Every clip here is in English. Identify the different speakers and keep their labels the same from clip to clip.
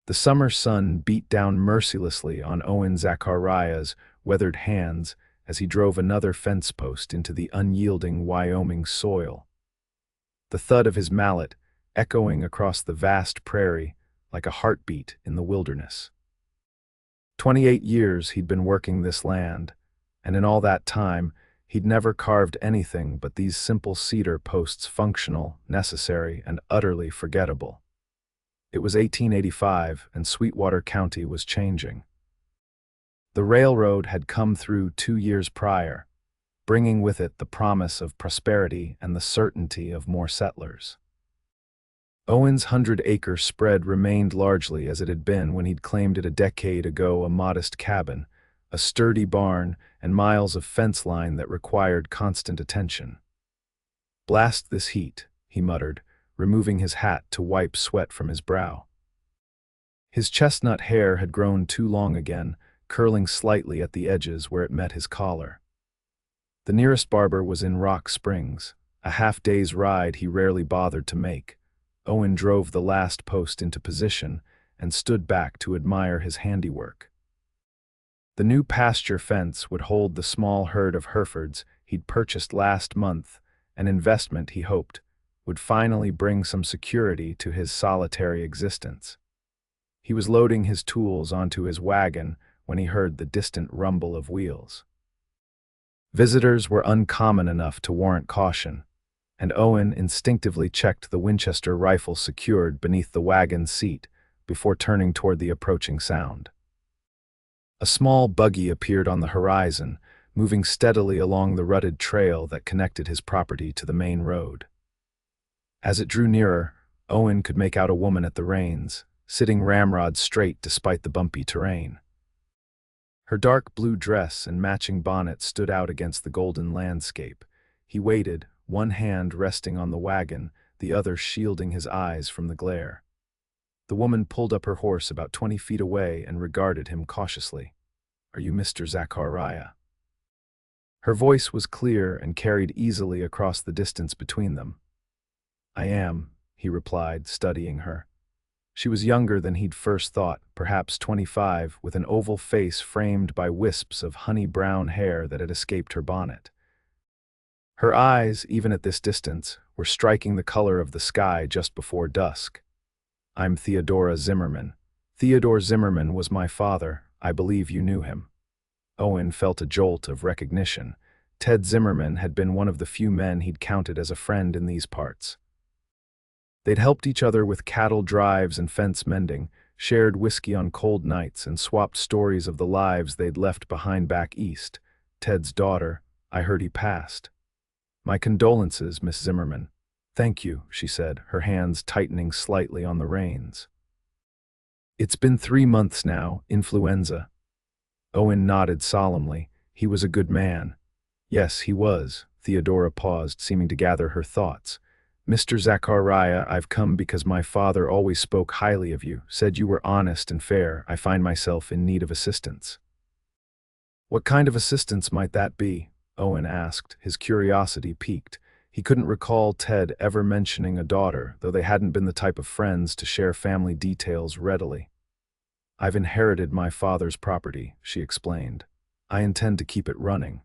Speaker 1: The summer sun beat down mercilessly on Owen Zachariah's weathered hands as he drove another fence post into the unyielding Wyoming soil. The thud of his mallet echoing across the vast prairie like a heartbeat in the wilderness. 28 years he'd been working this land, and in all that time, he'd never carved anything but these simple cedar posts, functional, necessary, and utterly forgettable. It was 1885, and Sweetwater County was changing. The railroad had come through 2 years prior, bringing with it the promise of prosperity and the certainty of more settlers. Owen's 100-acre spread remained largely as it had been when he'd claimed it a decade ago, a modest cabin, a sturdy barn, and miles of fence line that required constant attention. "Blast this heat," he muttered, removing his hat to wipe sweat from his brow. His chestnut hair had grown too long again, curling slightly at the edges where it met his collar. The nearest barber was in Rock Springs, a half-day's ride he rarely bothered to make. Owen drove the last post into position and stood back to admire his handiwork. The new pasture fence would hold the small herd of Herefords he'd purchased last month, an investment he hoped would finally bring some security to his solitary existence. He was loading his tools onto his wagon when he heard the distant rumble of wheels. Visitors were uncommon enough to warrant caution, and Owen instinctively checked the Winchester rifle secured beneath the wagon's seat before turning toward the approaching sound. A small buggy appeared on the horizon, moving steadily along the rutted trail that connected his property to the main road. As it drew nearer, Owen could make out a woman at the reins, sitting ramrod straight despite the bumpy terrain. Her dark blue dress and matching bonnet stood out against the golden landscape. He waited, one hand resting on the wagon, the other shielding his eyes from the glare. The woman pulled up her horse about 20 feet away and regarded him cautiously. "Are you Mr. Zachariah?" Her voice was clear and carried easily across the distance between them. "I am," he replied, studying her. She was younger than he'd first thought, perhaps 25, with an oval face framed by wisps of honey-brown hair that had escaped her bonnet. Her eyes, even at this distance, were striking the color of the sky just before dusk. "I'm Theodora Zimmerman. Theodore Zimmerman was my father. I believe you knew him." Owen felt a jolt of recognition. Ted Zimmerman had been one of the few men he'd counted as a friend in these parts. They'd helped each other with cattle drives and fence mending, shared whiskey on cold nights, and swapped stories of the lives they'd left behind back east. "Ted's daughter, I heard he passed." "My condolences, Miss Zimmerman." "Thank you," she said, her hands tightening slightly on the reins. "It's been 3 months now, influenza." Owen nodded solemnly. He was a good man. "Yes, he was." Theodora paused, seeming to gather her thoughts. "Mr. Zachariah, I've come because my father always spoke highly of you, said you were honest and fair. I find myself in need of assistance." "What kind of assistance might that be?" Owen asked, his curiosity piqued. He couldn't recall Ted ever mentioning a daughter, though they hadn't been the type of friends to share family details readily. "I've inherited my father's property," she explained. "I intend to keep it running."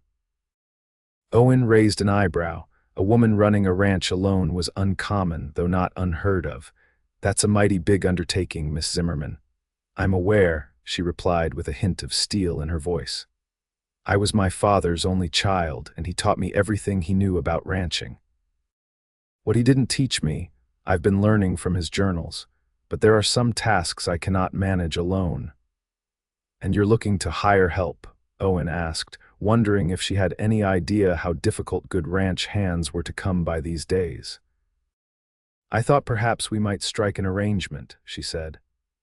Speaker 1: Owen raised an eyebrow. A woman running a ranch alone was uncommon, though not unheard of. "That's a mighty big undertaking, Miss Zimmerman." "I'm aware," she replied with a hint of steel in her voice. "I was my father's only child, and he taught me everything he knew about ranching. What he didn't teach me, I've been learning from his journals, but there are some tasks I cannot manage alone." "And you're looking to hire help?" Owen asked, wondering if she had any idea how difficult good ranch hands were to come by these days. "I thought perhaps we might strike an arrangement," she said.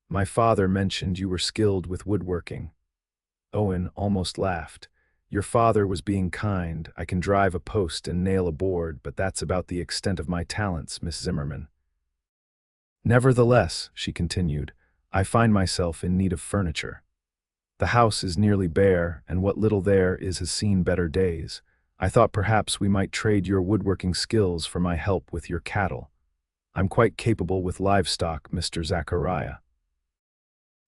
Speaker 1: "My father mentioned you were skilled with woodworking." Owen almost laughed. "Your father was being kind. I can drive a post and nail a board, but that's about the extent of my talents, Miss Zimmerman." "Nevertheless," she continued, "I find myself in need of furniture. The house is nearly bare, and what little there is has seen better days. I thought perhaps we might trade your woodworking skills for my help with your cattle. I'm quite capable with livestock, Mr. Zachariah."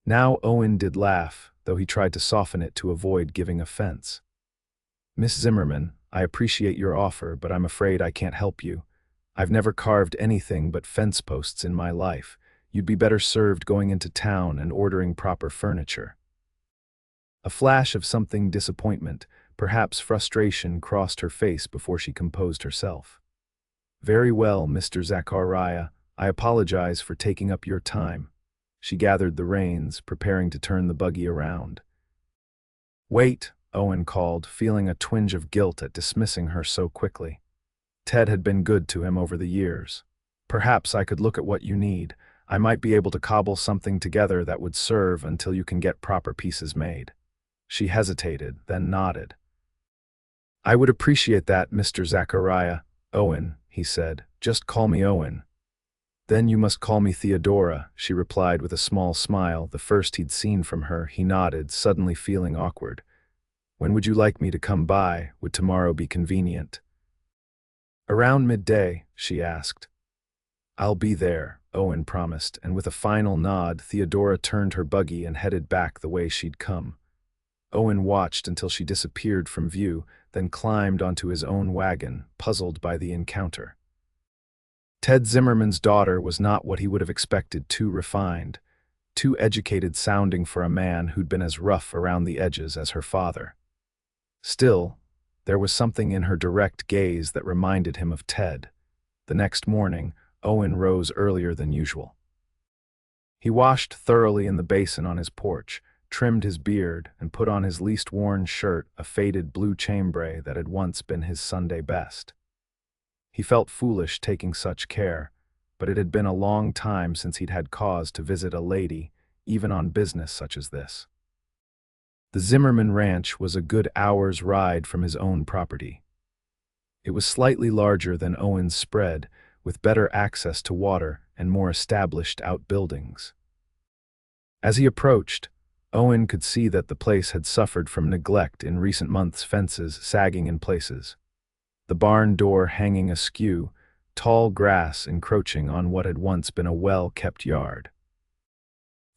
Speaker 1: Now Owen did laugh, though he tried to soften it to avoid giving offense. "Miss Zimmerman, I appreciate your offer, but I'm afraid I can't help you. I've never carved anything but fence posts in my life. You'd be better served going into town and ordering proper furniture." A flash of something disappointment, perhaps frustration, crossed her face before she composed herself. "Very well, Mr. Zachariah, I apologize for taking up your time." She gathered the reins, preparing to turn the buggy around. "Wait," Owen called, feeling a twinge of guilt at dismissing her so quickly. Ted had been good to him over the years. "Perhaps I could look at what you need. I might be able to cobble something together that would serve until you can get proper pieces made." She hesitated, then nodded. "I would appreciate that, Mr. Zachariah." "Owen," he said. "Just call me Owen." "Then you must call me Theodora," she replied with a small smile, the first he'd seen from her. He nodded, suddenly feeling awkward. "When would you like me to come by? Would tomorrow be convenient?" "Around midday," she asked. "I'll be there," Owen promised, and with a final nod, Theodora turned her buggy and headed back the way she'd come. Owen watched until she disappeared from view, then climbed onto his own wagon, puzzled by the encounter. Ted Zimmerman's daughter was not what he would have expected, too refined, too educated sounding for a man who'd been as rough around the edges as her father. Still, there was something in her direct gaze that reminded him of Ted. The next morning, Owen rose earlier than usual. He washed thoroughly in the basin on his porch, trimmed his beard, and put on his least-worn shirt, a faded blue chambray that had once been his Sunday best. He felt foolish taking such care, but it had been a long time since he'd had cause to visit a lady, even on business such as this. The Zimmerman ranch was a good hour's ride from his own property. It was slightly larger than Owen's spread, with better access to water and more established outbuildings. As he approached, Owen could see that the place had suffered from neglect in recent months, fences sagging in places, the barn door hanging askew, tall grass encroaching on what had once been a well-kept yard.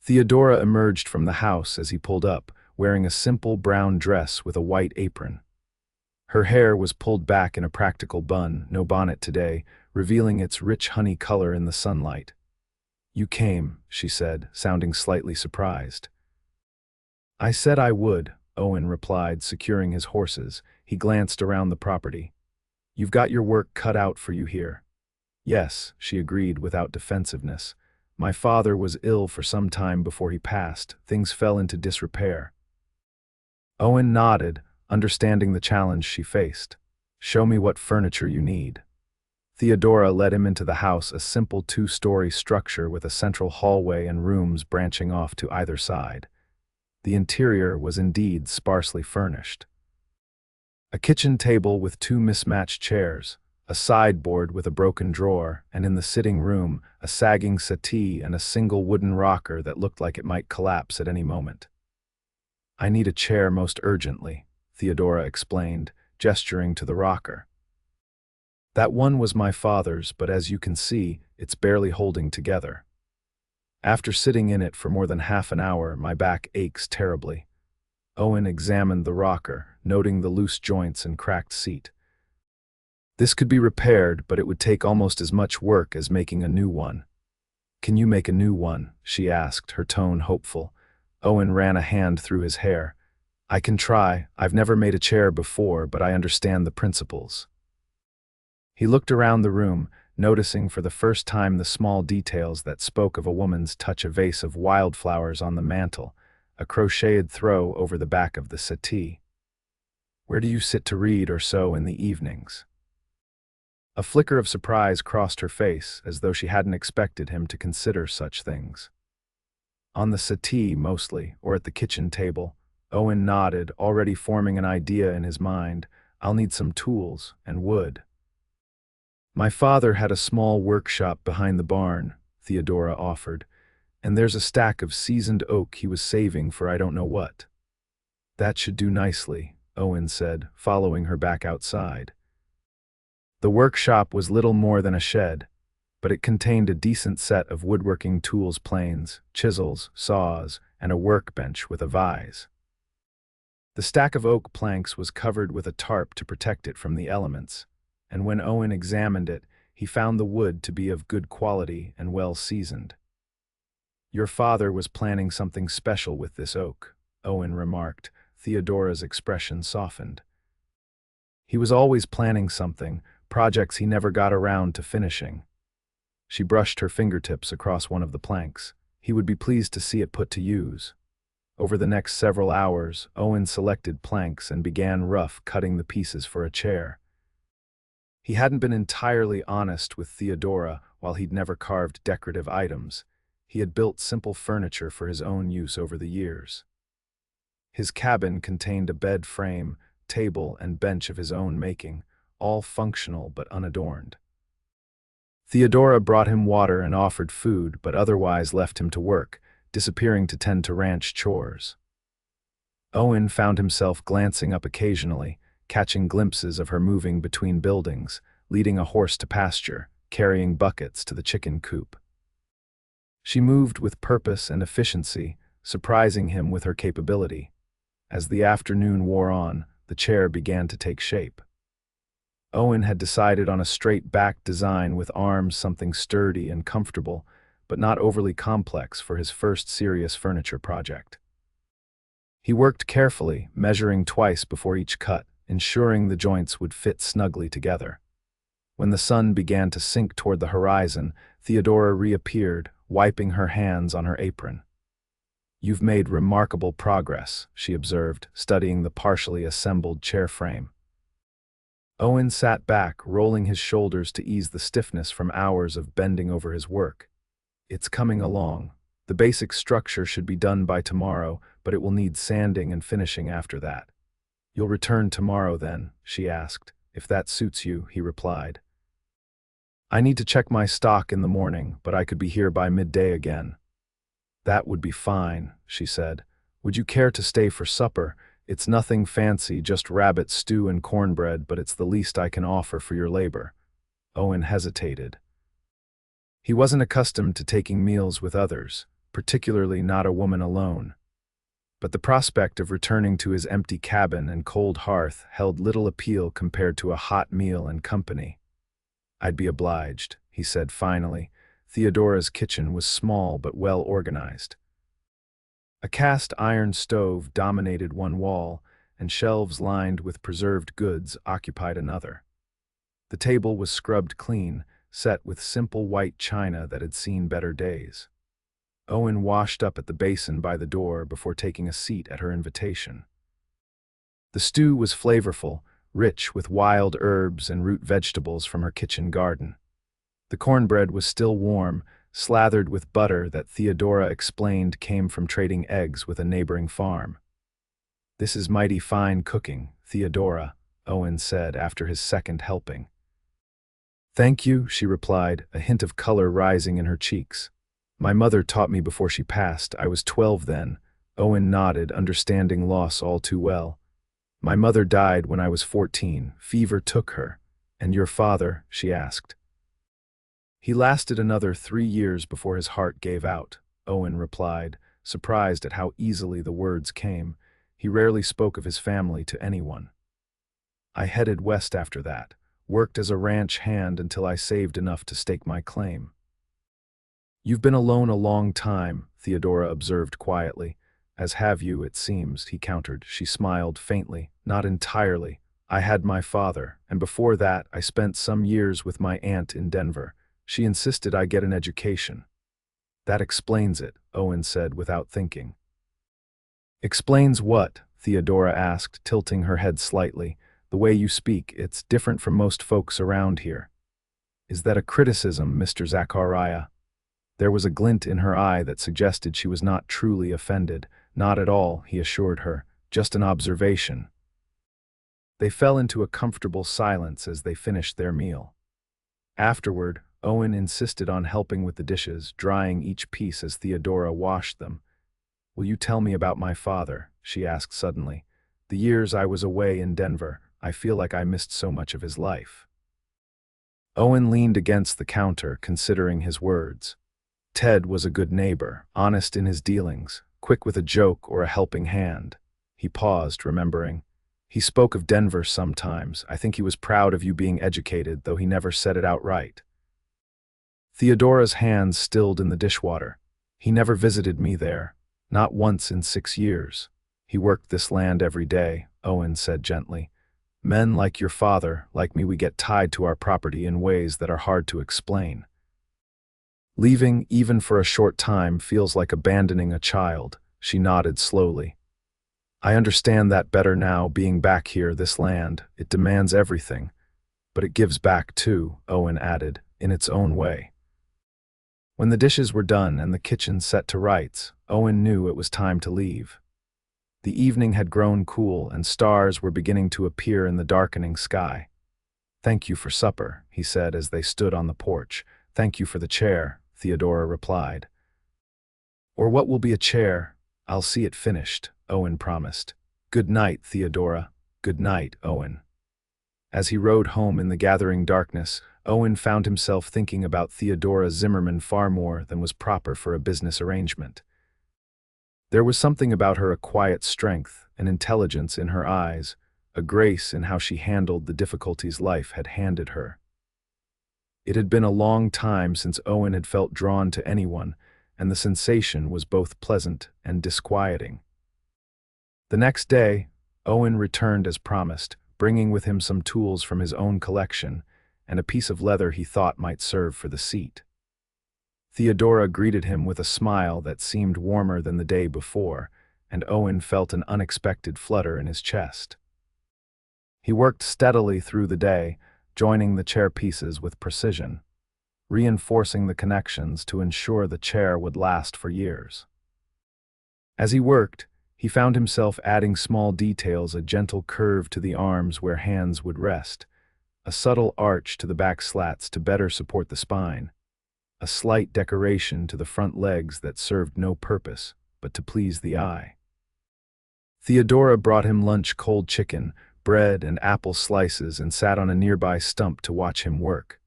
Speaker 1: Theodora emerged from the house as he pulled up, wearing a simple brown dress with a white apron. Her hair was pulled back in a practical bun, no bonnet today, revealing its rich honey color in the sunlight. "You came," she said, sounding slightly surprised. "I said I would," Owen replied, securing his horses. He glanced around the property. "You've got your work cut out for you here." "Yes," she agreed without defensiveness. "My father was ill for some time before he passed. Things fell into disrepair." Owen nodded, understanding the challenge she faced. "Show me what furniture you need." Theodora led him into the house, a simple two-story structure with a central hallway and rooms branching off to either side. The interior was indeed sparsely furnished. A kitchen table with two mismatched chairs, a sideboard with a broken drawer, and in the sitting room, a sagging settee and a single wooden rocker that looked like it might collapse at any moment. "I need a chair most urgently," Theodora explained, gesturing to the rocker. "That one was my father's, but as you can see, it's barely holding together. After sitting in it for more than half an hour, my back aches terribly." Owen examined the rocker, noting the loose joints and cracked seat. "This could be repaired, but it would take almost as much work as making a new one." "Can you make a new one?" she asked, her tone hopeful. Owen ran a hand through his hair. "I can try. I've never made a chair before, but I understand the principles." He looked around the room, noticing for the first time the small details that spoke of a woman's touch: a vase of wildflowers on the mantel, a crocheted throw over the back of the settee. "Where do you sit to read or sew in the evenings?" A flicker of surprise crossed her face, as though she hadn't expected him to consider such things. "On the settee, mostly, or at the kitchen table." Owen nodded, already forming an idea in his mind. "I'll need some tools and wood." "My father had a small workshop behind the barn," Theodora offered, "and there's a stack of seasoned oak he was saving for I don't know what." "That should do nicely," Owen said, following her back outside. The workshop was little more than a shed, but it contained a decent set of woodworking tools: planes, chisels, saws, and a workbench with a vise. The stack of oak planks was covered with a tarp to protect it from the elements, and when Owen examined it, he found the wood to be of good quality and well seasoned. "Your father was planning something special with this oak," Owen remarked. Theodora's expression softened. "He was always planning something, projects he never got around to finishing." She brushed her fingertips across one of the planks. "He would be pleased to see it put to use." Over the next several hours, Owen selected planks and began rough cutting the pieces for a chair. He hadn't been entirely honest with Theodora while he'd never carved decorative items. He had built simple furniture for his own use over the years. His cabin contained a bed frame, table, and bench of his own making, all functional but unadorned. Theodora brought him water and offered food, but otherwise left him to work, disappearing to tend to ranch chores. Owen found himself glancing up occasionally, catching glimpses of her moving between buildings, leading a horse to pasture, carrying buckets to the chicken coop. She moved with purpose and efficiency, surprising him with her capability. As the afternoon wore on, the chair began to take shape. Owen had decided on a straight-back design with arms something sturdy and comfortable, but not overly complex for his first serious furniture project. He worked carefully, measuring twice before each cut, ensuring the joints would fit snugly together. When the sun began to sink toward the horizon, Theodora reappeared, wiping her hands on her apron. "You've made remarkable progress," she observed, studying the partially assembled chair frame. Owen sat back, rolling his shoulders to ease the stiffness from hours of bending over his work. "It's coming along. The basic structure should be done by tomorrow, but it will need sanding and finishing after that." "You'll return tomorrow then?" she asked. "If that suits you," he replied. "I need to check my stock in the morning, but I could be here by midday again." "That would be fine," she said. "Would you care to stay for supper? It's nothing fancy, just rabbit stew and cornbread, but it's the least I can offer for your labor." Owen hesitated. He wasn't accustomed to taking meals with others, particularly not a woman alone. But the prospect of returning to his empty cabin and cold hearth held little appeal compared to a hot meal and company. "I'd be obliged," he said finally. Theodora's kitchen was small but well organized. A cast iron stove dominated one wall, and shelves lined with preserved goods occupied another. The table was scrubbed clean, set with simple white china that had seen better days. Owen washed up at the basin by the door before taking a seat at her invitation. The stew was flavorful, rich with wild herbs and root vegetables from her kitchen garden. The cornbread was still warm, slathered with butter that Theodora explained came from trading eggs with a neighboring farm. "This is mighty fine cooking, Theodora," Owen said after his second helping. "Thank you," she replied, a hint of color rising in her cheeks. "My mother taught me before she passed. I was 12 then." Owen nodded, understanding loss all too well. "My mother died when I was 14. Fever took her." "And your father?" she asked. "He lasted another 3 years before his heart gave out," Owen replied, surprised at how easily the words came. He rarely spoke of his family to anyone. "I headed west after that, worked as a ranch hand until I saved enough to stake my claim." "You've been alone a long time," Theodora observed quietly. "As have you, it seems," he countered. She smiled faintly. "Not entirely. I had my father, and before that I spent some years with my aunt in Denver. She insisted I get an education." "That explains it," Owen said without thinking. "Explains what?" Theodora asked, tilting her head slightly. "The way you speak, it's different from most folks around here." "Is that a criticism, Mr. Zachariah?" There was a glint in her eye that suggested she was not truly offended. "Not at all," he assured her. "Just an observation." They fell into a comfortable silence as they finished their meal. Afterward, Owen insisted on helping with the dishes, drying each piece as Theodora washed them. "Will you tell me about my father?" she asked suddenly. "The years I was away in Denver, I feel like I missed so much of his life." Owen leaned against the counter, considering his words. Ted was a good neighbor, honest in his dealings, quick with a joke or a helping hand. He paused, remembering. He spoke of Denver sometimes. I think he was proud of you being educated, though he never said it outright. Theodora's hands stilled in the dishwater. He never visited me there. Not once in 6 years. He worked this land every day, Owen said gently. Men like your father, like me, we get tied to our property in ways that are hard to explain. Leaving, even for a short time, feels like abandoning a child, she nodded slowly. I understand that better now, being back here, this land. It demands everything. But it gives back too, Owen added, in its own way. When the dishes were done and the kitchen set to rights, Owen knew it was time to leave. The evening had grown cool and stars were beginning to appear in the darkening sky. Thank you for supper, he said as they stood on the porch. Thank you for the chair, Theodora replied. Or what will be a chair? I'll see it finished, Owen promised. Good night, Theodora. Good night, Owen. As he rode home in the gathering darkness, Owen found himself thinking about Theodora Zimmerman far more than was proper for a business arrangement. There was something about her, a quiet strength, an intelligence in her eyes, a grace in how she handled the difficulties life had handed her. It had been a long time since Owen had felt drawn to anyone, and the sensation was both pleasant and disquieting. The next day, Owen returned as promised, bringing with him some tools from his own collection and a piece of leather he thought might serve for the seat. Theodora greeted him with a smile that seemed warmer than the day before, and Owen felt an unexpected flutter in his chest. He worked steadily through the day, joining the chair pieces with precision, reinforcing the connections to ensure the chair would last for years. As he worked, he found himself adding small details, a gentle curve to the arms where hands would rest, a subtle arch to the back slats to better support the spine, a slight decoration to the front legs that served no purpose but to please the eye. Theodora brought him lunch: cold chicken, bread, and apple slices, and sat on a nearby stump to watch him work.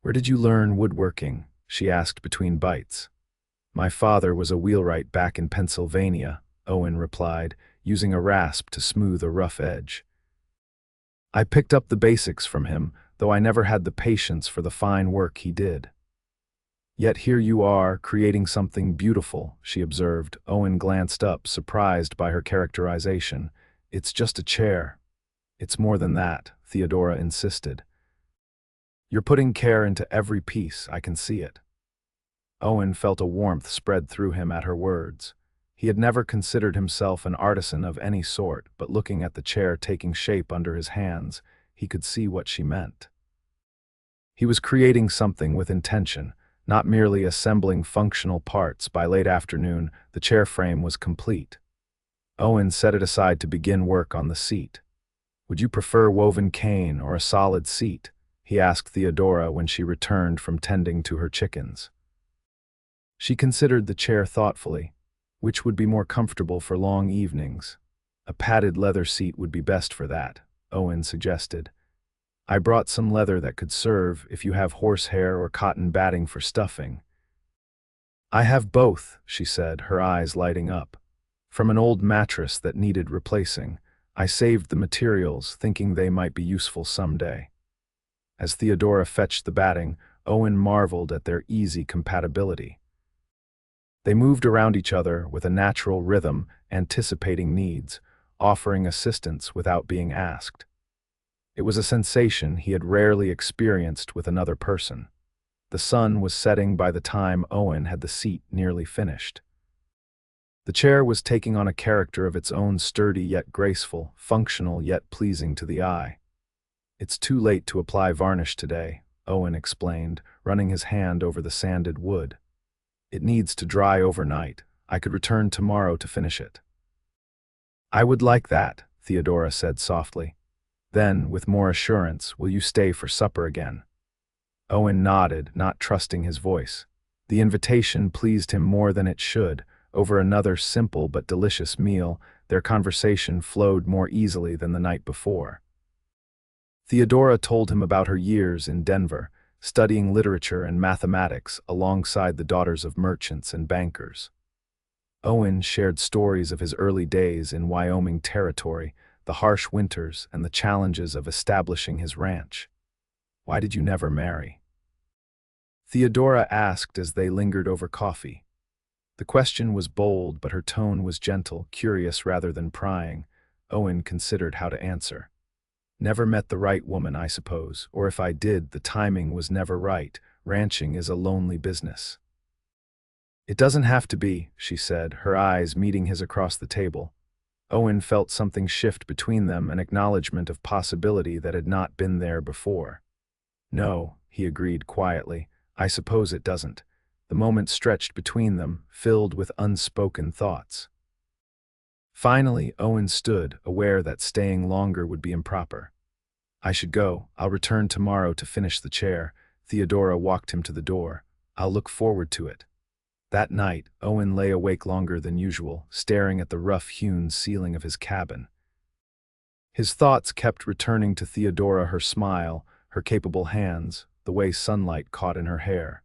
Speaker 1: Where did you learn woodworking? She asked between bites. My father was a wheelwright back in Pennsylvania, Owen replied, using a rasp to smooth a rough edge. I picked up the basics from him, though I never had the patience for the fine work he did. Yet here you are, creating something beautiful, she observed. Owen glanced up, surprised by her characterization. It's just a chair. It's more than that, Theodora insisted. You're putting care into every piece, I can see it. Owen felt a warmth spread through him at her words. He had never considered himself an artisan of any sort, but looking at the chair taking shape under his hands, he could see what she meant. He was creating something with intention, not merely assembling functional parts. By late afternoon, the chair frame was complete. Owen set it aside to begin work on the seat. Would you prefer woven cane or a solid seat? He asked Theodora when she returned from tending to her chickens. She considered the chair thoughtfully. Which would be more comfortable for long evenings? A padded leather seat would be best for that, Owen suggested. I brought some leather that could serve if you have horsehair or cotton batting for stuffing. I have both, she said, her eyes lighting up. From an old mattress that needed replacing, I saved the materials, thinking they might be useful someday. As Theodora fetched the batting, Owen marveled at their easy compatibility. They moved around each other with a natural rhythm, anticipating needs, offering assistance without being asked. It was a sensation he had rarely experienced with another person. The sun was setting by the time Owen had the seat nearly finished. The chair was taking on a character of its own, sturdy yet graceful, functional yet pleasing to the eye. It's too late to apply varnish today, Owen explained, running his hand over the sanded wood. It needs to dry overnight. I could return tomorrow to finish it. I would like that, Theodora said softly. Then, with more assurance, will you stay for supper again? Owen nodded, not trusting his voice. The invitation pleased him more than it should. Over another simple but delicious meal, their conversation flowed more easily than the night before. Theodora told him about her years in Denver, studying literature and mathematics alongside the daughters of merchants and bankers. Owen shared stories of his early days in Wyoming territory, the harsh winters, and the challenges of establishing his ranch. "Why did you never marry?" Theodora asked as they lingered over coffee. The question was bold, but her tone was gentle, curious rather than prying. Owen considered how to answer. "Never met the right woman, I suppose, or if I did, the timing was never right. Ranching is a lonely business." "It doesn't have to be," she said, her eyes meeting his across the table. Owen felt something shift between them, an acknowledgement of possibility that had not been there before. "No," he agreed quietly, "I suppose it doesn't." The moment stretched between them, filled with unspoken thoughts. Finally, Owen stood, aware that staying longer would be improper. "I should go. I'll return tomorrow to finish the chair." Theodora walked him to the door. "I'll look forward to it." That night, Owen lay awake longer than usual, staring at the rough-hewn ceiling of his cabin. His thoughts kept returning to Theodora, her smile, her capable hands, the way sunlight caught in her hair.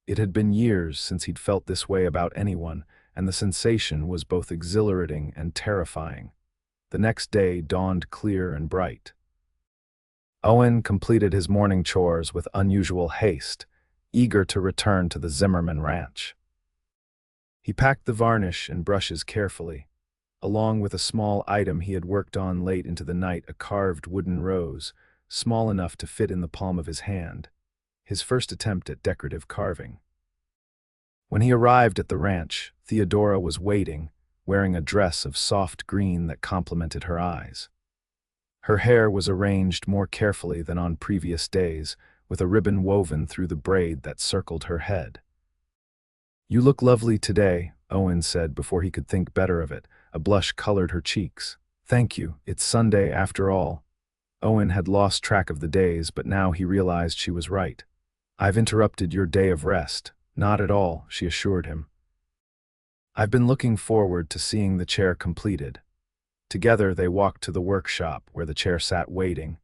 Speaker 1: It had been years since he'd felt this way about anyone, and the sensation was both exhilarating and terrifying. The next day dawned clear and bright. Owen completed his morning chores with unusual haste, eager to return to the Zimmerman ranch. He packed the varnish and brushes carefully, along with a small item he had worked on late into the night, a carved wooden rose, small enough to fit in the palm of his hand. His first attempt at decorative carving. When he arrived at the ranch, Theodora was waiting, wearing a dress of soft green that complemented her eyes. Her hair was arranged more carefully than on previous days, with a ribbon woven through the braid that circled her head. "You look lovely today," Owen said before he could think better of it. A blush colored her cheeks. "Thank you, it's Sunday after all." Owen had lost track of the days, but now he realized she was right. "I've interrupted your day of rest." "Not at all," she assured him. "I've been looking forward to seeing the chair completed." Together they walked to the workshop, where the chair sat waiting.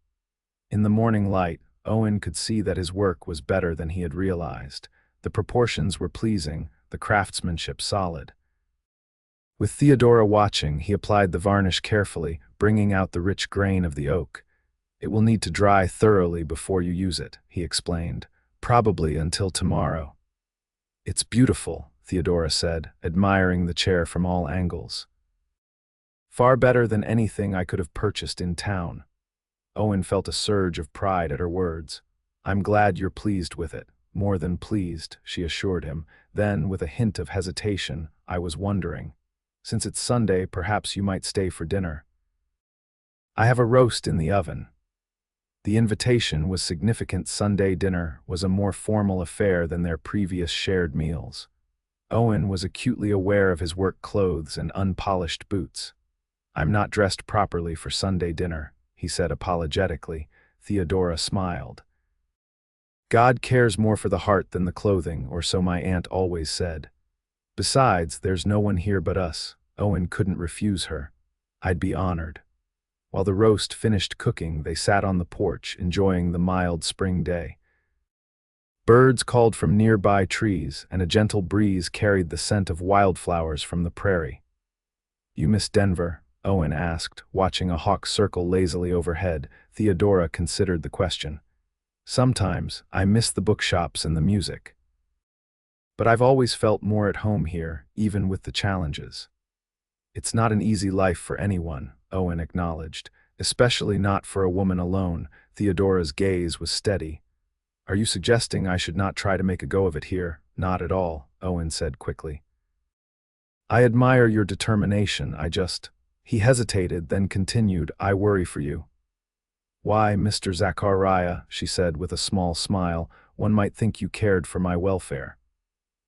Speaker 1: In the morning light, Owen could see that his work was better than he had realized. The proportions were pleasing, the craftsmanship solid. With Theodora watching, he applied the varnish carefully, bringing out the rich grain of the oak. "It will need to dry thoroughly before you use it," he explained. "Probably until tomorrow." "It's beautiful," Theodora said, admiring the chair from all angles. "Far better than anything I could have purchased in town." Owen felt a surge of pride at her words. "I'm glad you're pleased with it." "More than pleased," she assured him. Then, with a hint of hesitation, "I was wondering. Since it's Sunday, perhaps you might stay for dinner." "I have a roast in the oven." The invitation was significant. Sunday dinner was a more formal affair than their previous shared meals. Owen was acutely aware of his work clothes and unpolished boots. "I'm not dressed properly for Sunday dinner," he said apologetically. Theodora smiled. "God cares more for the heart than the clothing, or so my aunt always said. Besides, there's no one here but us." Owen couldn't refuse her. "I'd be honored." While the roast finished cooking, they sat on the porch, enjoying the mild spring day. Birds called from nearby trees, and a gentle breeze carried the scent of wildflowers from the prairie. "You miss Denver?" Owen asked, watching a hawk circle lazily overhead. Theodora considered the question. "Sometimes, I miss the bookshops and the music. But I've always felt more at home here, even with the challenges." "It's not an easy life for anyone," Owen acknowledged, "especially not for a woman alone." Theodora's gaze was steady. "Are you suggesting I should not try to make a go of it here?" "Not at all," Owen said quickly. "I admire your determination. He hesitated, then continued, "I worry for you." "Why, Mr. Zachariah," she said with a small smile, "one might think you cared for my welfare."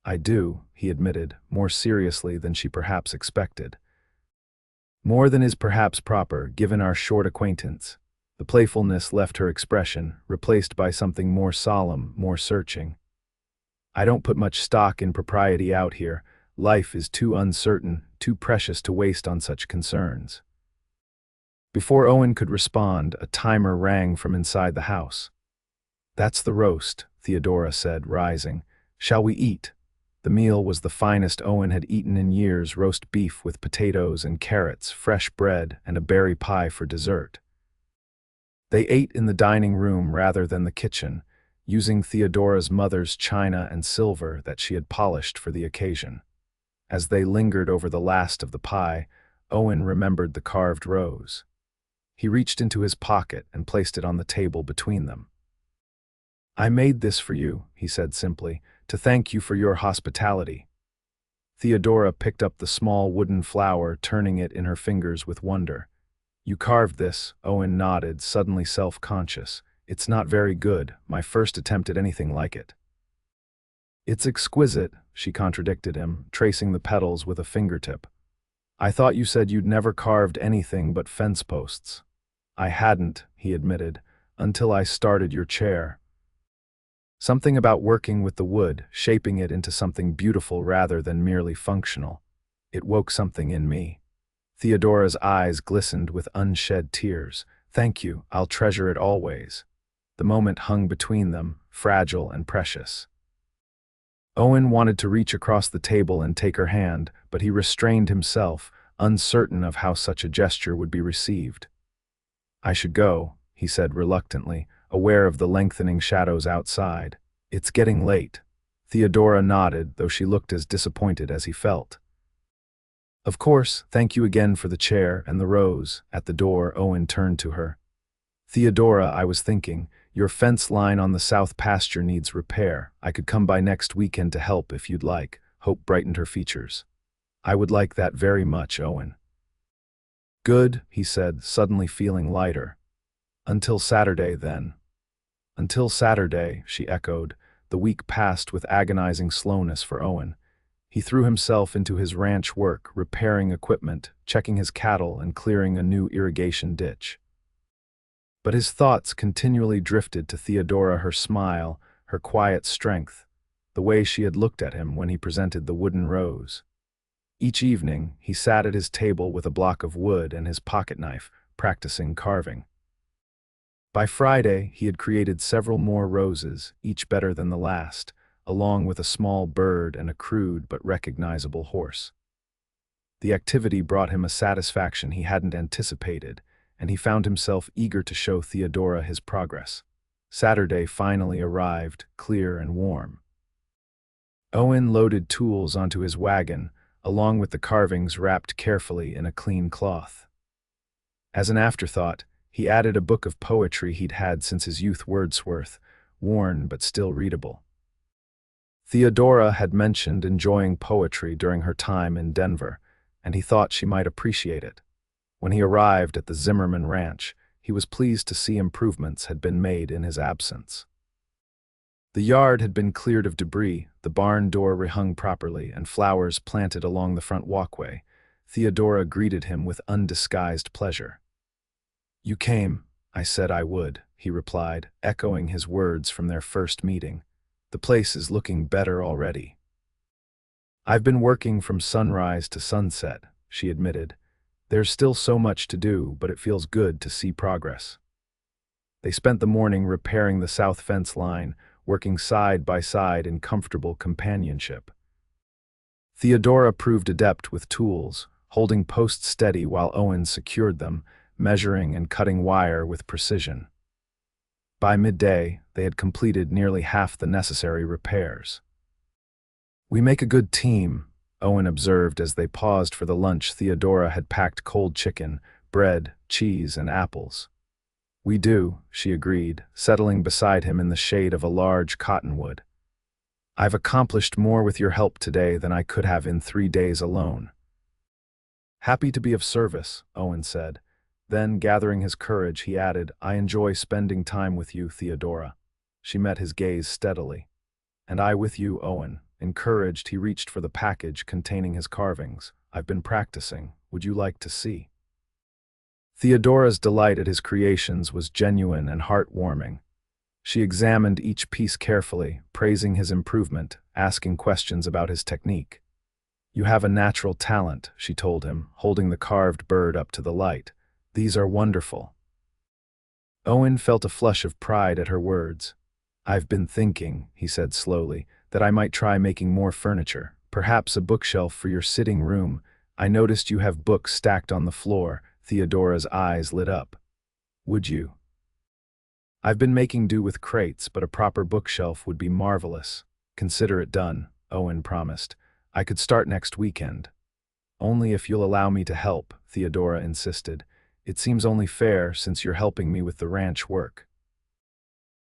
Speaker 1: "I do," he admitted, more seriously than she perhaps expected. "More than is perhaps proper, given our short acquaintance." The playfulness left her expression, replaced by something more solemn, more searching. "I don't put much stock in propriety out here. Life is too uncertain, too precious to waste on such concerns." Before Owen could respond, a timer rang from inside the house. "That's the roast," Theodora said, rising. "Shall we eat?" The meal was the finest Owen had eaten in years: roast beef with potatoes and carrots, fresh bread, and a berry pie for dessert. They ate in the dining room rather than the kitchen, using Theodora's mother's china and silver that she had polished for the occasion. As they lingered over the last of the pie, Owen remembered the carved rose. He reached into his pocket and placed it on the table between them. "I made this for you," he said simply, "to thank you for your hospitality." Theodora picked up the small wooden flower, turning it in her fingers with wonder. "You carved this," Owen nodded, suddenly self-conscious. "It's not very good, my first attempt at anything like it." "It's exquisite," she contradicted him, tracing the petals with a fingertip. "I thought you said you'd never carved anything but fence posts." "I hadn't," he admitted, "until I started your chair." Something about working with the wood, shaping it into something beautiful rather than merely functional. It woke something in me. Theodora's eyes glistened with unshed tears. "Thank you, I'll treasure it always." The moment hung between them, fragile and precious. Owen wanted to reach across the table and take her hand, but he restrained himself, uncertain of how such a gesture would be received. "I should go," he said reluctantly, aware of the lengthening shadows outside. "It's getting late." Theodora nodded, though she looked as disappointed as he felt. "Of course, thank you again for the chair and the rose." At the door, Owen turned to her. "Theodora, I was thinking, your fence line on the south pasture needs repair. I could come by next weekend to help if you'd like." Hope brightened her features. "I would like that very much, Owen." "Good," he said, suddenly feeling lighter. "Until Saturday, then." "Until Saturday," she echoed. The week passed with agonizing slowness for Owen. He threw himself into his ranch work, repairing equipment, checking his cattle, and clearing a new irrigation ditch. But his thoughts continually drifted to Theodora, her smile, her quiet strength, the way she had looked at him when he presented the wooden rose. Each evening, he sat at his table with a block of wood and his pocketknife, practicing carving. By Friday, he had created several more roses, each better than the last, along with a small bird and a crude but recognizable horse. The activity brought him a satisfaction he hadn't anticipated, and he found himself eager to show Theodora his progress. Saturday finally arrived, clear and warm. Owen loaded tools onto his wagon, along with the carvings wrapped carefully in a clean cloth. As an afterthought, he added a book of poetry he'd had since his youth: Wordsworth, worn but still readable. Theodora had mentioned enjoying poetry during her time in Denver, and he thought she might appreciate it. When he arrived at the Zimmerman ranch, he was pleased to see improvements had been made in his absence. The yard had been cleared of debris, the barn door rehung properly, and flowers planted along the front walkway. Theodora greeted him with undisguised pleasure. "You came. I said I would," he replied, echoing his words from their first meeting. "The place is looking better already." "I've been working from sunrise to sunset," she admitted. "There's still so much to do, but it feels good to see progress." They spent the morning repairing the south fence line, working side by side in comfortable companionship. Theodora proved adept with tools, holding posts steady while Owen secured them, measuring and cutting wire with precision. By midday, they had completed nearly half the necessary repairs. "We make a good team," Owen observed as they paused for the lunch Theodora had packed: cold chicken, bread, cheese, and apples. "We do," she agreed, settling beside him in the shade of a large cottonwood. "I've accomplished more with your help today than I could have in 3 days alone." "Happy to be of service," Owen said. Then, gathering his courage, he added, "I enjoy spending time with you, Theodora." She met his gaze steadily. "And I with you, Owen." Encouraged, he reached for the package containing his carvings. "I've been practicing. Would you like to see?" Theodora's delight at his creations was genuine and heartwarming. She examined each piece carefully, praising his improvement, asking questions about his technique. "You have a natural talent," she told him, holding the carved bird up to the light. "These are wonderful." Owen felt a flush of pride at her words. "I've been thinking," he said slowly, that I might try making more furniture, perhaps a bookshelf for your sitting room. I noticed you have books stacked on the floor." Theodora's eyes lit up. "Would you?" "I've been making do with crates, but a proper bookshelf would be marvelous." "Consider it done," Owen promised. "I could start next weekend." "Only if you'll allow me to help," Theodora insisted. "It seems only fair since you're helping me with the ranch work."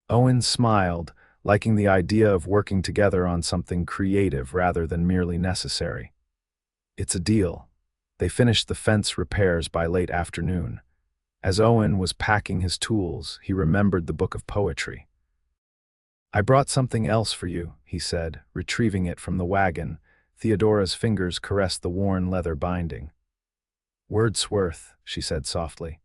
Speaker 1: Owen smiled, liking the idea of working together on something creative rather than merely necessary. "It's a deal." They finished the fence repairs by late afternoon. As Owen was packing his tools, he remembered the book of poetry. "I brought something else for you," he said, retrieving it from the wagon. Theodora's fingers caressed the worn leather binding. "Wordsworth," she said softly.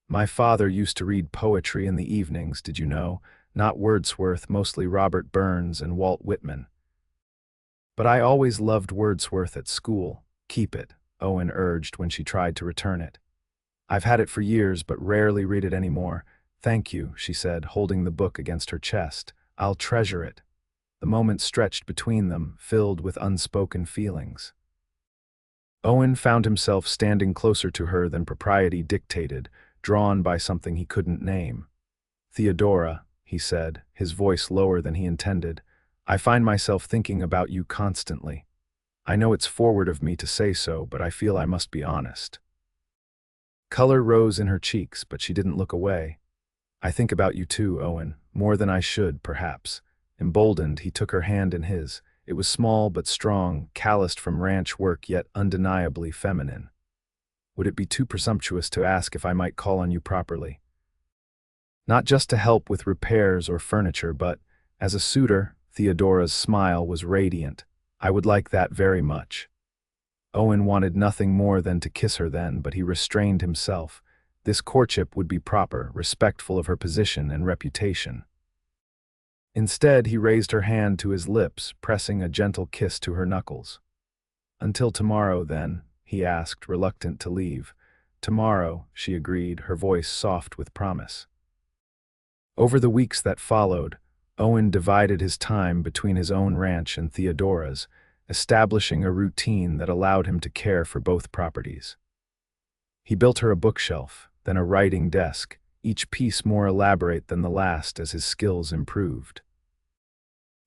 Speaker 1: "My father used to read poetry in the evenings, did you know? Not Wordsworth, mostly Robert Burns and Walt Whitman. But I always loved Wordsworth at school." "Keep it," Owen urged when she tried to return it. "I've had it for years but rarely read it anymore." "Thank you," she said, holding the book against her chest. "I'll treasure it." The moment stretched between them, filled with unspoken feelings. Owen found himself standing closer to her than propriety dictated, drawn by something he couldn't name. "Theodora," he said, his voice lower than he intended, "I find myself thinking about you constantly. I know it's forward of me to say so, but I feel I must be honest." Color rose in her cheeks, but she didn't look away. "I think about you too, Owen, more than I should, perhaps." Emboldened, he took her hand in his. It was small but strong, calloused from ranch work yet undeniably feminine. "Would it be too presumptuous to ask if I might call on you properly? Not just to help with repairs or furniture, but as a suitor." Theodora's smile was radiant. "I would like that very much." Owen wanted nothing more than to kiss her then, but he restrained himself. This courtship would be proper, respectful of her position and reputation. Instead, he raised her hand to his lips, pressing a gentle kiss to her knuckles. "Until tomorrow, then?" he asked, reluctant to leave. "Tomorrow," she agreed, her voice soft with promise. Over the weeks that followed, Owen divided his time between his own ranch and Theodora's, establishing a routine that allowed him to care for both properties. He built her a bookshelf, then a writing desk, each piece more elaborate than the last as his skills improved.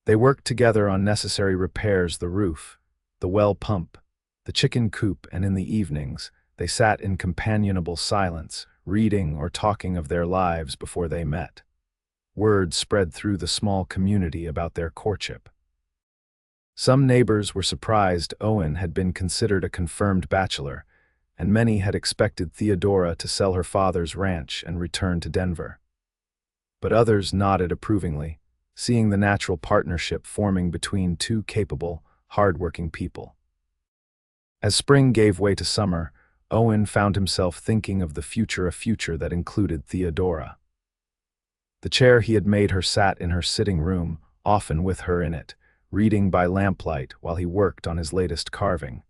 Speaker 1: They worked together on necessary repairs: the roof, the well pump, the chicken coop, and in the evenings, they sat in companionable silence, reading or talking of their lives before they met. Word spread through the small community about their courtship. Some neighbors were surprised Owen had been considered a confirmed bachelor, and many had expected Theodora to sell her father's ranch and return to Denver. But others nodded approvingly, seeing the natural partnership forming between two capable, hard-working people. As spring gave way to summer, Owen found himself thinking of the future, a future that included Theodora. The chair he had made her sat in her sitting room, often with her in it, reading by lamplight while he worked on his latest carving.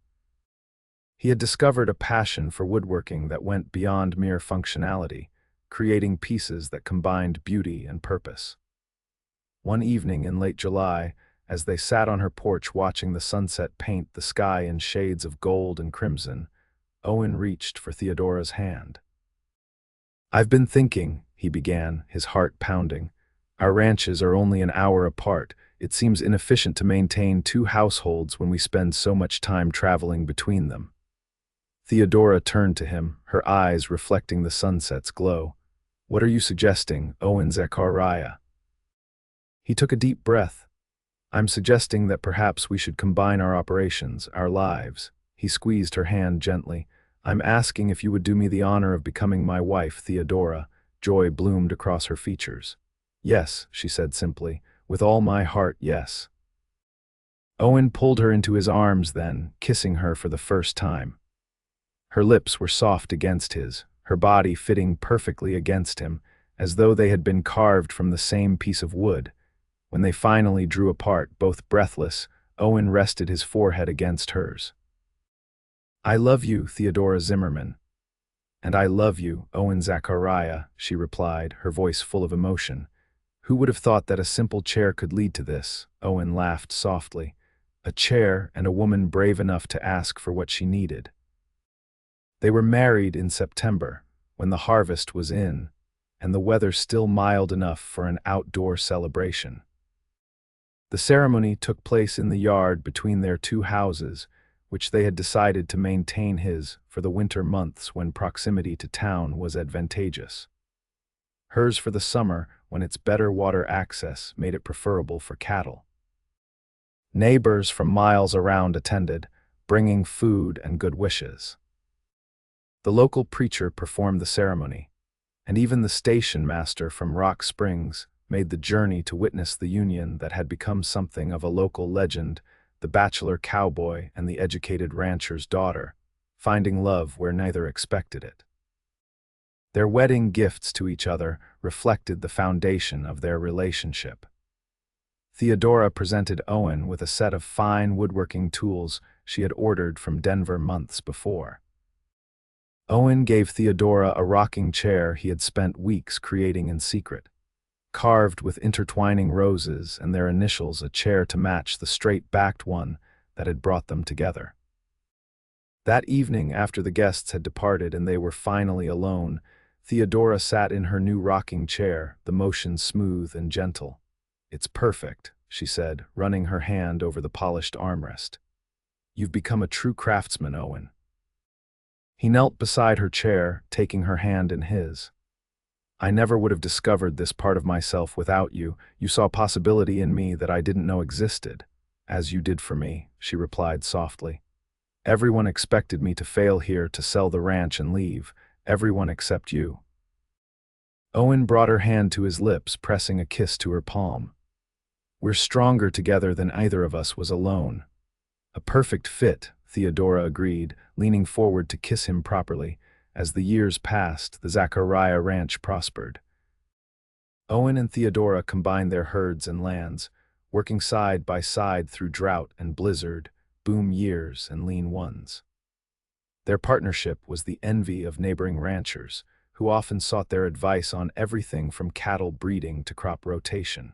Speaker 1: He had discovered a passion for woodworking that went beyond mere functionality, creating pieces that combined beauty and purpose. One evening in late July, as they sat on her porch watching the sunset paint the sky in shades of gold and crimson, Owen reached for Theodora's hand. "I've been thinking," he began, his heart pounding. "Our ranches are only an hour apart. It seems inefficient to maintain two households when we spend so much time traveling between them." Theodora turned to him, her eyes reflecting the sunset's glow. "What are you suggesting, Owen Zachariah?" He took a deep breath. "I'm suggesting that perhaps we should combine our operations, our lives." He squeezed her hand gently. "I'm asking if you would do me the honor of becoming my wife, Theodora." Joy bloomed across her features. "Yes," she said simply. "With all my heart, yes." Owen pulled her into his arms then, kissing her for the first time. Her lips were soft against his, her body fitting perfectly against him, as though they had been carved from the same piece of wood. When they finally drew apart, both breathless, Owen rested his forehead against hers. "I love you, Theodora Zimmerman." "And I love you, Owen Zachariah," she replied, her voice full of emotion. Who would have thought that a simple chair could lead to this? Owen laughed softly. A chair and a woman brave enough to ask for what she needed. They were married in September, when the harvest was in, and the weather still mild enough for an outdoor celebration. The ceremony took place in the yard between their two houses, which they had decided to maintain for the winter months when proximity to town was advantageous. Hers for the summer, when its better water access made it preferable for cattle. Neighbors from miles around attended, bringing food and good wishes. The local preacher performed the ceremony, and even the station master from Rock Springs made the journey to witness the union that had become something of a local legend, the bachelor cowboy and the educated rancher's daughter, finding love where neither expected it. Their wedding gifts to each other reflected the foundation of their relationship. Theodora presented Owen with a set of fine woodworking tools she had ordered from Denver months before. Owen gave Theodora a rocking chair he had spent weeks creating in secret, carved with intertwining roses and their initials, a chair to match the straight-backed one that had brought them together. That evening, after the guests had departed and they were finally alone, Theodora sat in her new rocking chair, the motion smooth and gentle. "It's perfect," she said, running her hand over the polished armrest. "You've become a true craftsman, Owen." He knelt beside her chair, taking her hand in his. "I never would have discovered this part of myself without you. You saw possibility in me that I didn't know existed, as you did for me," she replied softly. "Everyone expected me to fail here, to sell the ranch and leave. Everyone except you." Owen brought her hand to his lips, pressing a kiss to her palm. "We're stronger together than either of us was alone." "A perfect fit," Theodora agreed, leaning forward to kiss him properly. As the years passed, the Zachariah ranch prospered. Owen and Theodora combined their herds and lands, working side by side through drought and blizzard, boom years and lean ones. Their partnership was the envy of neighboring ranchers, who often sought their advice on everything from cattle breeding to crop rotation.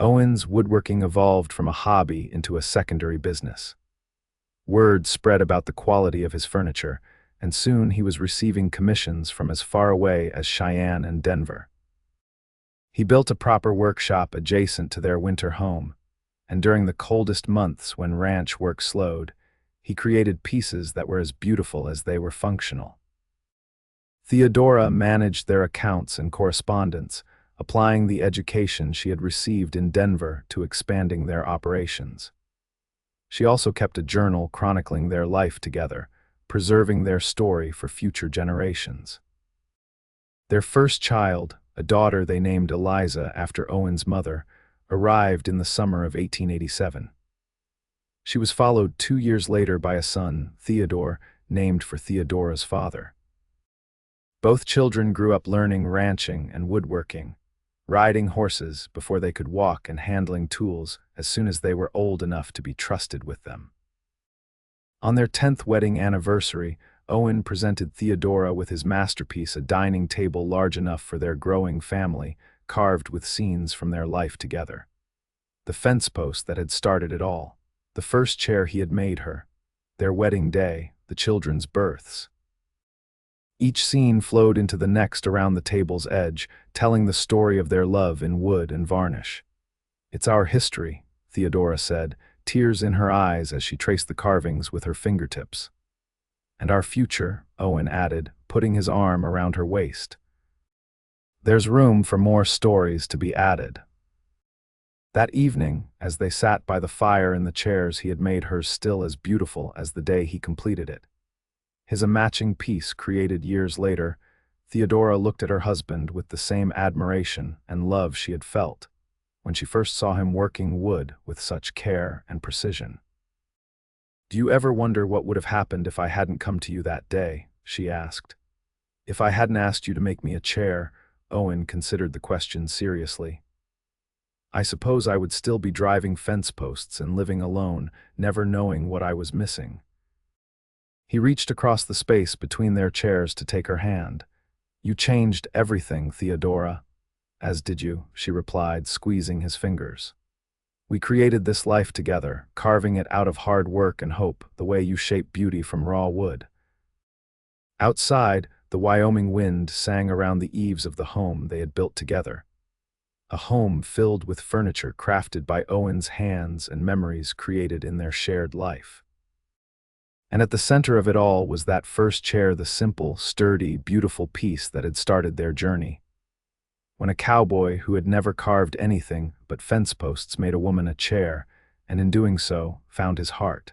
Speaker 1: Owen's woodworking evolved from a hobby into a secondary business. Word spread about the quality of his furniture, and soon he was receiving commissions from as far away as Cheyenne and Denver. He built a proper workshop adjacent to their winter home, and during the coldest months when ranch work slowed, he created pieces that were as beautiful as they were functional. Theodora managed their accounts and correspondence, applying the education she had received in Denver to expanding their operations. She also kept a journal chronicling their life together, preserving their story for future generations. Their first child, a daughter they named Eliza after Owen's mother, arrived in the summer of 1887. She was followed 2 years later by a son, Theodore, named for Theodora's father. Both children grew up learning ranching and woodworking, riding horses before they could walk and handling tools as soon as they were old enough to be trusted with them. On their 10th wedding anniversary, Owen presented Theodora with his masterpiece, a dining table large enough for their growing family, carved with scenes from their life together. The fence post that had started it all, the first chair he had made her, their wedding day, the children's births. Each scene flowed into the next around the table's edge, telling the story of their love in wood and varnish. "It's our history," Theodora said, tears in her eyes as she traced the carvings with her fingertips. "And our future," Owen added, putting his arm around her waist. "There's room for more stories to be added." That evening, as they sat by the fire in the chairs he had made hers still as beautiful as the day he completed it, his a matching piece created years later, Theodora looked at her husband with the same admiration and love she had felt when she first saw him working wood with such care and precision. "Do you ever wonder what would have happened if I hadn't come to you that day?" she asked. "If I hadn't asked you to make me a chair," Owen considered the question seriously. "I suppose I would still be driving fence posts and living alone, never knowing what I was missing." He reached across the space between their chairs to take her hand. "You changed everything, Theodora. "As did you," she replied, squeezing his fingers. "We created this life together, carving it out of hard work and hope, the way you shape beauty from raw wood." Outside, the Wyoming wind sang around the eaves of the home they had built together. A home filled with furniture crafted by Owen's hands and memories created in their shared life. And at the center of it all was that first chair, the simple, sturdy, beautiful piece that had started their journey. When a cowboy who had never carved anything but fence posts made a woman a chair, and in doing so, found his heart.